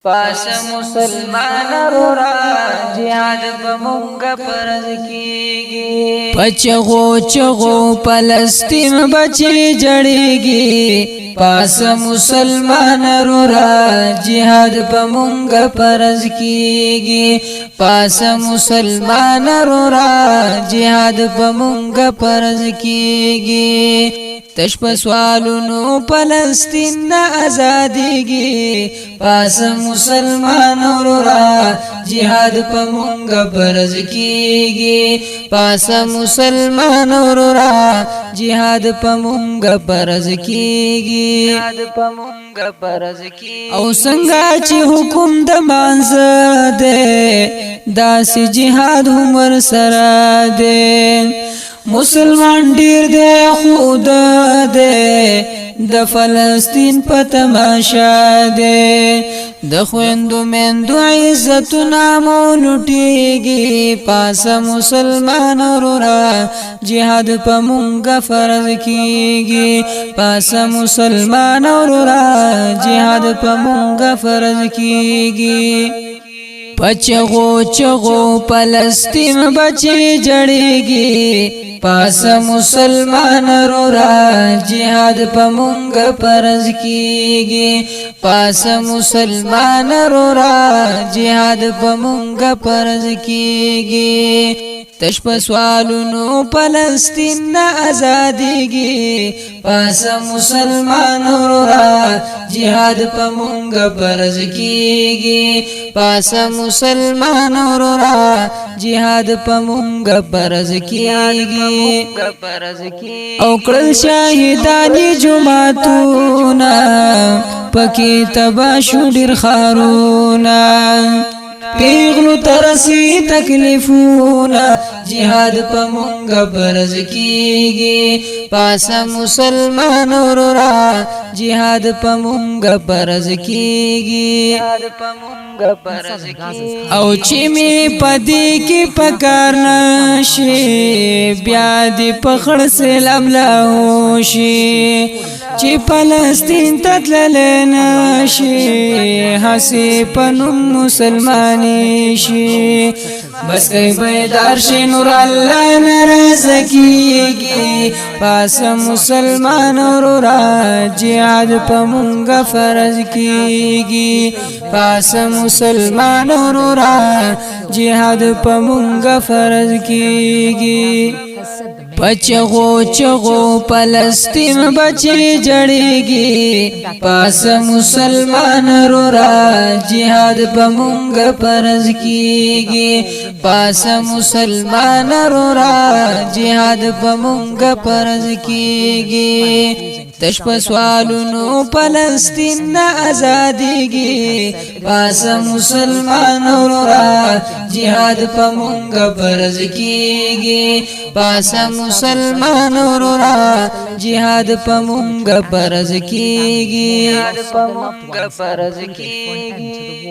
پاس مسلمان رورا جهاد بمونگ پرز کیگی پچغو چغو پلسطین بچی جڑیگی پاس مسلمان رورا جهاد بمونگ پرز کیگی پاس مسلمان رورا جهاد بمونگ پرز کیگی تشپ سوالونو فلسطین نا آزادیگی پاس مسلمان رورا جهاد پا مونگ پرز کیگی پاس مسلمان رورا جهاد پا مونگ پرز کیگی او سنگا چی حکم د مانز دے داسی جهاد عمر سرا دے مسلمان ډیر دے خود دے د فلسطین په تماشا دے د خويندو مندو عزت نامو لټیږي پاس مسلمان رورا جهاد په مونږ فرض کیږي پاس مسلمان رورا جهاد په مونږ فرض کیږي پچغو چغو فلسطین بچی جڑیگی پاس مسلمان رورا جهاد پا مونگ پرز کیگی پاس مسلمان رورا جهاد پا مونگ پرز کیگی تشپ سوالونو فلسطین نا آزادیگی پاس مسلمان رورا جهاد پا مونگ پرز کیگی پاس مسلمان رورا جهاد پا مونگ پرز کیگی او کړل شاهدانی جمعتونا پکی تباشو ډیر خارونا پیغلو ترسی تکلیفونا جهاد پا مونگ پرز کیگی پاس مسلمان رورا جهاد پا مونگ پرز کیگی او چی می پدی کی پکار نشی بیا دی پخړ سلام لاوشی چی فلسطین تتلل نشی حسی پنم مسلمانی شی بس کئی بیدار شی نور اللہ نرز کیگی پاس مسلمان رورا جهاد پا مونگ فرض کیگی پاس مسلمان رورا جهاد پا مونگ فرض کیگی پچغو چغو فلسطین بچی جڑیگی پاس مسلمان رورا جهاد پا مونگ پرز کیگی پاس مسلمان رورا جهاد پا مونگ پرز کیگی تشپ سوالونو فلسطین نا آزادیگی پاس مسلمان رورا جهاد پا مونگ پرز کیگی پاس مسلمان رورا جهاد پا مونگ پرز کیگی